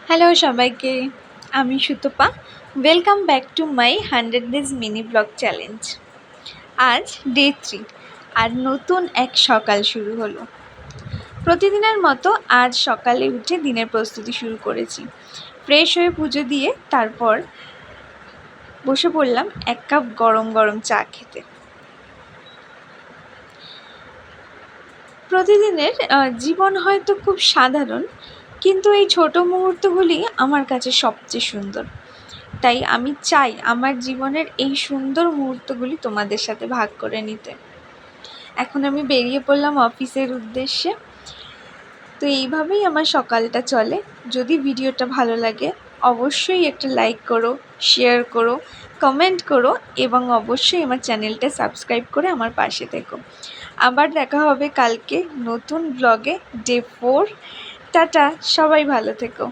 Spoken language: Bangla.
হ্যালো সবাইকে, আমি Sutapa. Welcome back to my 100 days mini blog challenge. আজ ডে 3 আর নতুন এক সকাল শুরু হলো। প্রতিদিনের মতো আজ সকালে উঠে দিনের প্রস্তুতি শুরু করেছি। ফ্রেশ হয়ে পুজো দিয়ে তারপর বসে পড়লাম এক কাপ গরম গরম চা খেতে। প্রতিদিনের জীবন হয়তো খুব সাধারণ, কিন্তু এই ছোট মুহূর্তগুলি আমার কাছে সবচেয়ে সুন্দর। তাই আমি চাই আমার জীবনের এই সুন্দর মুহূর্তগুলি তোমাদের সাথে ভাগ করে নিতে। এখন আমি বেরিয়ে পড়লাম অফিসের উদ্দেশ্যে। তো এইভাবেই আমার সকালটা চলে। যদি ভিডিওটা ভালো লাগে অবশ্যই একটা লাইক করো, শেয়ার করো, কমেন্ট করো এবং অবশ্যই আমার চ্যানেলটা সাবস্ক্রাইব করে আমার পাশে থেকো। আবার দেখা হবে কালকে নতুন ব্লগে ডে 4। টাটা, সবাই ভালো থেকো।